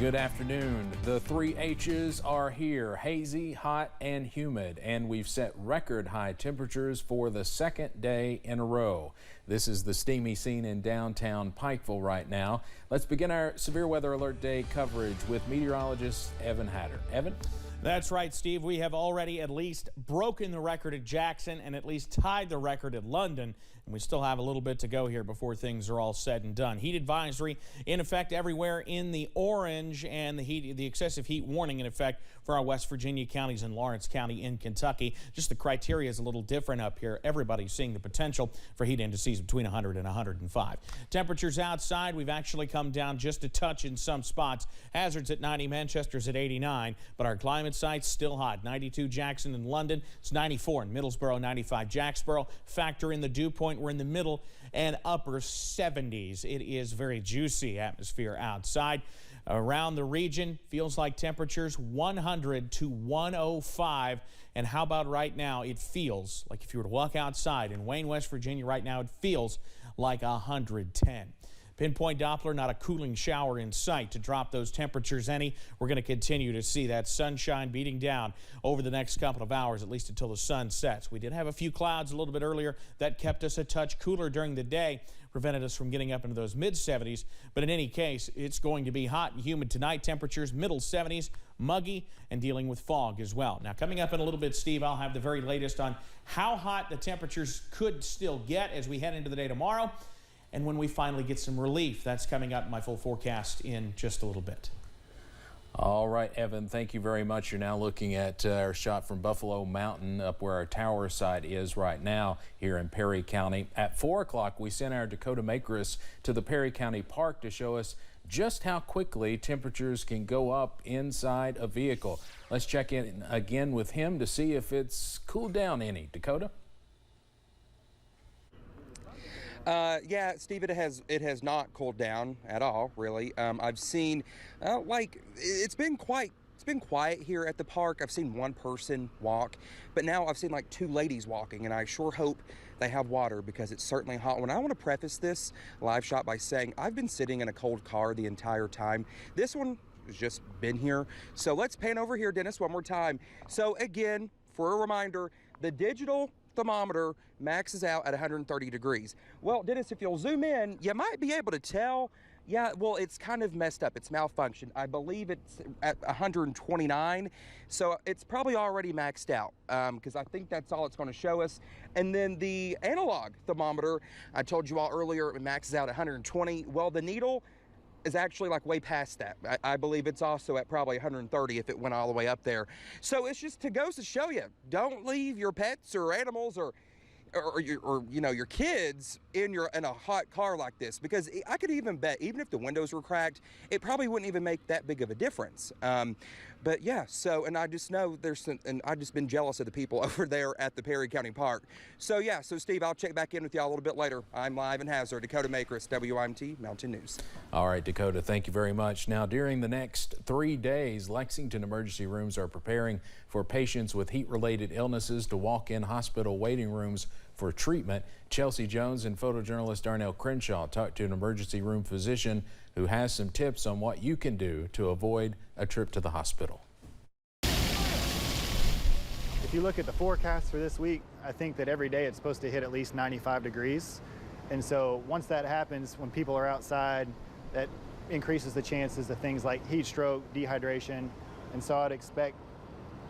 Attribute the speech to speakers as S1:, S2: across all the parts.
S1: Good afternoon. The 3 H's are here: hazy, hot, and humid, and we've set record high temperatures for the second day in a row. This is the steamy scene in downtown Pikeville right now. Let's begin our severe weather alert day coverage with meteorologist Evan Hatter. Evan?
S2: That's right, Steve. We have already at least broken the record at Jackson and at least tied the record at London. And we still have a little bit to go here before things are all said and done. Heat advisory in effect everywhere in the orange, and the excessive heat warning in effect for our West Virginia counties and Lawrence County in Kentucky. Just the criteria is a little different up here. Everybody's seeing the potential for heat indices between 100 and 105. Temperatures outside, we've actually come down just a touch in some spots. Hazards at 90, Manchester's at 89, but our climate sites still hot. 92 Jackson and London. It's 94 in Middlesboro, 95 Jacksboro. Factor in the dew point. We're in the middle and upper 70s. It is very juicy atmosphere outside. Around the region, feels like temperatures 100 to 105. And how about right now? It feels like if you were to walk outside in Wayne, West Virginia right now, it feels like 110. Pinpoint Doppler, not a cooling shower in sight to drop those temperatures any. We're going to continue to see that sunshine beating down over the next couple of hours, at least until the sun sets. We did have a few clouds a little bit earlier that kept us a touch cooler during the day, prevented us from getting up into those mid-70s. But in any case, it's going to be hot and humid tonight. Temperatures middle 70s, muggy, and dealing with fog as well. Now, coming up in a little bit, Steve, I'll have the very latest on how hot the temperatures could still get as we head into the day tomorrow, and when we finally get some relief. That's coming up in my full forecast in just a little bit.
S1: All right, Evan, thank you very much. You're now looking at our shot from Buffalo Mountain, up where our tower site is right now here in Perry County. At 4 o'clock, we sent our Dakota Makeress to the Perry County Park to show us just how quickly temperatures can go up inside a vehicle. Let's check in again with him to see if it's cooled down any. Dakota?
S3: Yeah, Steve, it has not cooled down at all, really. I've seen, it's been quiet here at the park. I've seen one person walk, but now I've seen like 2 ladies walking, and I sure hope they have water because it's certainly hot. And I want to preface this live shot by saying I've been sitting in a cold car the entire time. This one has just been here. So let's pan over here, Dennis, one more time. So again, for a reminder, the digital thermometer maxes out at 130 degrees. Well, Dennis, if you'll zoom in, you might be able to tell. Yeah, well, it's kind of messed up. It's malfunctioned. I believe it's at 129, so it's probably already maxed out because I think that's all it's going to show us. And then the analog thermometer, I told you all earlier, it maxes out at 120. Well, the needle is actually like way past that. I believe it's also at probably 130 if it went all the way up there. So it's just goes to show you, don't leave your pets or animals or you know, your kids in a hot car like this, because I could even bet, even if the windows were cracked, it probably wouldn't even make that big of a difference. But yeah, so, and I just know and I've just been jealous of the people over there at the Perry County Park. So yeah, so Steve, I'll check back in with y'all a little bit later. I'm live in Hazard, Dakota Makeress, WIMT Mountain News.
S1: All right, Dakota, thank you very much. Now, during the next 3 days, Lexington emergency rooms are preparing for patients with heat-related illnesses to walk in hospital waiting rooms for treatment. Chelsea Jones and photojournalist Darnell Crenshaw talked to an emergency room physician who has some tips on what you can do to avoid a trip to the hospital.
S4: If you look at the forecast for this week, I think that every day it's supposed to hit at least 95 degrees. And so once that happens, when people are outside, that increases the chances of things like heat stroke, dehydration. And so I'd expect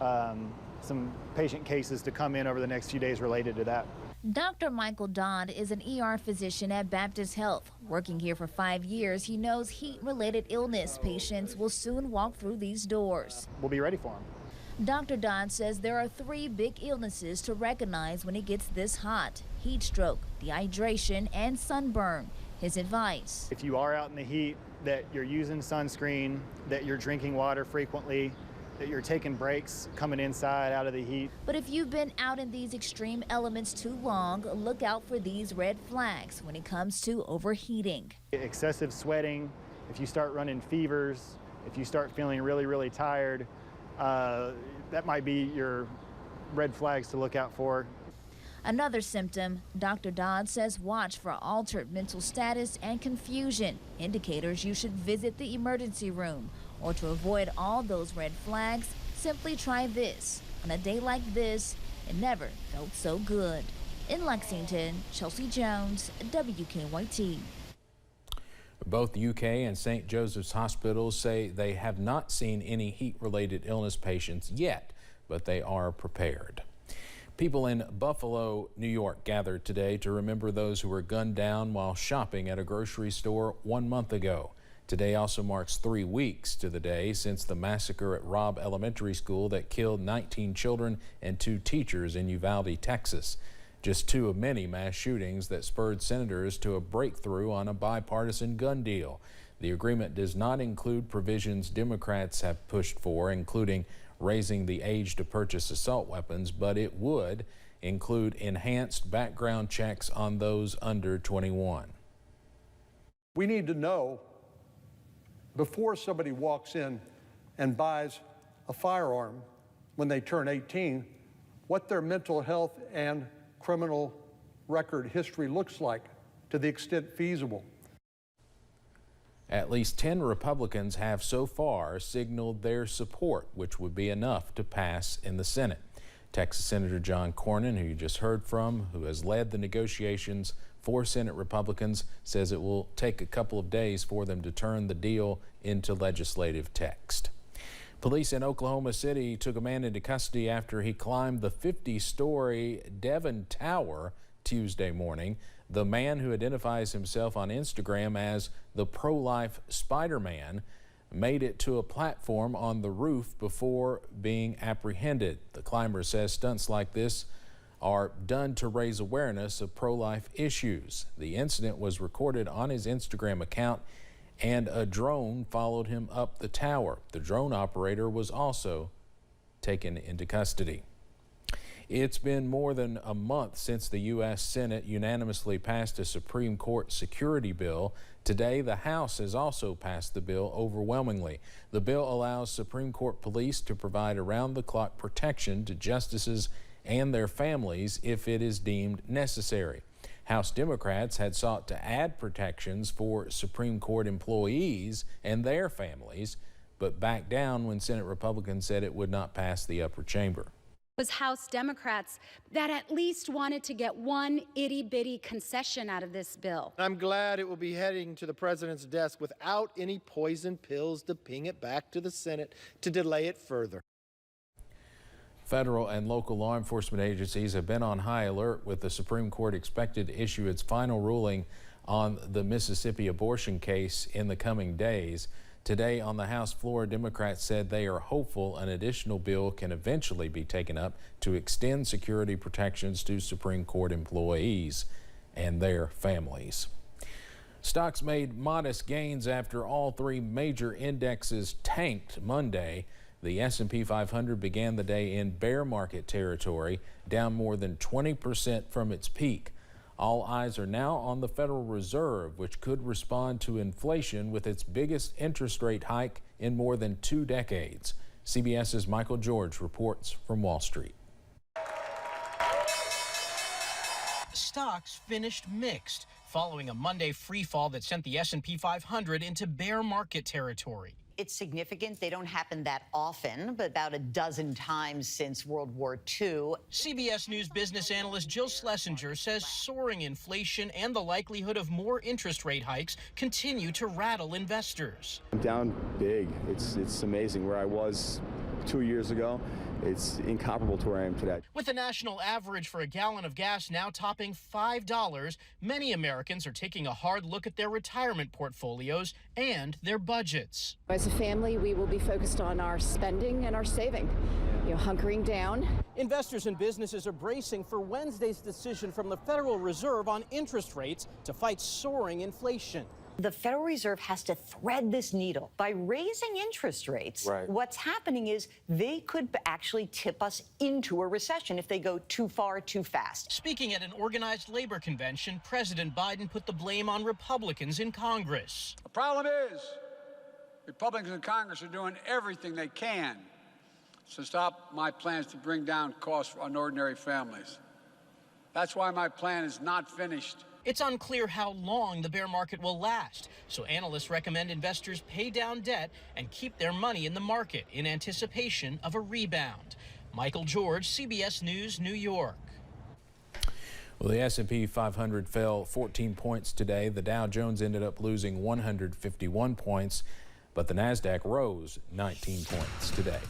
S4: some patient cases to come in over the next few days related to that.
S5: Dr. Michael Dodd is an ER physician at Baptist Health. Working here for 5 years, he knows heat-related illness patients will soon walk through these doors.
S4: We'll be ready for them.
S5: Dr. Dodd says there are 3 big illnesses to recognize when it gets this hot: heat stroke, dehydration, and sunburn. His advice:
S4: if you are out in the heat, that you're using sunscreen, that you're drinking water frequently, that you're taking breaks coming inside out of the heat.
S5: But if you've been out in these extreme elements too long, look out for these red flags when it comes to overheating.
S4: Excessive sweating, if you start running fevers, if you start feeling really, really tired, that might be your red flags to look out for.
S5: Another symptom, Dr. Dodd says watch for altered mental status and confusion, indicators you should visit the emergency room. Or to avoid all those red flags, simply try this. On a day like this, it never felt so good. In Lexington, Chelsea Jones, WKYT.
S1: Both UK and St. Joseph's hospitals say they have not seen any heat-related illness patients yet, but they are prepared. People in Buffalo, New York gathered today to remember those who were gunned down while shopping at a grocery store 1 month ago. Today also marks 3 weeks to the day since the massacre at Robb Elementary School that killed 19 children and 2 teachers in Uvalde, Texas. Just 2 of many mass shootings that spurred senators to a breakthrough on a bipartisan gun deal. The agreement does not include provisions Democrats have pushed for, including raising the age to purchase assault weapons, but it would include enhanced background checks on those under 21.
S6: We need to know before somebody walks in and buys a firearm when they turn 18, what their mental health and criminal record history looks like to the extent feasible.
S1: At least 10 Republicans have so far signaled their support, which would be enough to pass in the Senate. Texas Senator John Cornyn, who you just heard from, who has led the negotiations for Senate Republicans, says it will take a couple of days for them to turn the deal into legislative text. Police in Oklahoma City took a man into custody after he climbed the 50-story Devon Tower Tuesday morning. The man, who identifies himself on Instagram as the ProLife Spiderman, made it to a platform on the roof before being apprehended. The climber says stunts like this are done to raise awareness of pro-life issues. The incident was recorded on his Instagram account, and a drone followed him up the tower. The drone operator was also taken into custody. It's been more than a month since the U.S. Senate unanimously passed a Supreme Court security bill. Today, the House has also passed the bill overwhelmingly. The bill allows Supreme Court police to provide around-the-clock protection to justices and their families if it is deemed necessary. House Democrats had sought to add protections for Supreme Court employees and their families, but backed down when Senate Republicans said it would not pass the upper chamber.
S7: Was House Democrats that at least wanted to get one itty-bitty concession out of this bill.
S8: I'm glad it will be heading to the president's desk without any poison pills to ping it back to the Senate to delay it further.
S1: Federal and local law enforcement agencies have been on high alert with the Supreme Court expected to issue its final ruling on the Mississippi abortion case in the coming days. Today on the House floor, Democrats said they are hopeful an additional bill can eventually be taken up to extend security protections to Supreme Court employees and their families. Stocks made modest gains after all 3 major indexes tanked Monday. The S&P 500 began the day in bear market territory, down more than 20% from its peak. All eyes are now on the Federal Reserve, which could respond to inflation with its biggest interest rate hike in more than 2 decades. CBS's Michael George reports from Wall Street.
S9: Stocks finished mixed, following a Monday free fall that sent the S&P 500 into bear market territory.
S10: It's significant. They don't happen that often, but about a dozen times since World War II.
S9: CBS News business analyst Jill Schlesinger says soaring inflation and the likelihood of more interest rate hikes continue to rattle investors.
S11: I'm down big. It's amazing. Where I was 2 years ago, it's incomparable to where I am today.
S9: With the national average for a gallon of gas now topping $5, many Americans are taking a hard look at their retirement portfolios and their budgets.
S12: As a family, we will be focused on our spending and our saving, hunkering down.
S2: Investors and businesses are bracing for Wednesday's decision from the Federal Reserve on interest rates to fight soaring inflation.
S10: The Federal Reserve has to thread this needle. By raising interest rates, what's happening is they could actually tip us into a recession if they go too far, too fast.
S9: Speaking at an organized labor convention, President Biden put the blame on Republicans in Congress.
S13: The problem is, Republicans in Congress are doing everything they can to stop my plans to bring down costs on ordinary families. That's why my plan is not finished.
S9: It's unclear how long the bear market will last, so analysts recommend investors pay down debt and keep their money in the market in anticipation of a rebound. Michael George, CBS News, New York.
S1: Well, the S&P 500 fell 14 points today. The Dow Jones ended up losing 151 points, but the NASDAQ rose 19 points today.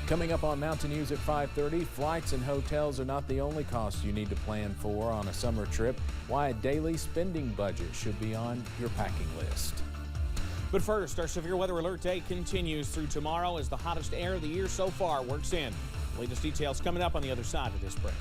S1: Coming up on Mountain News at 5:30, flights and hotels are not the only costs you need to plan for on a summer trip. Why a daily spending budget should be on your packing list.
S2: But first, our severe weather alert day continues through tomorrow as the hottest air of the year so far works in. Latest details coming up on the other side of this break.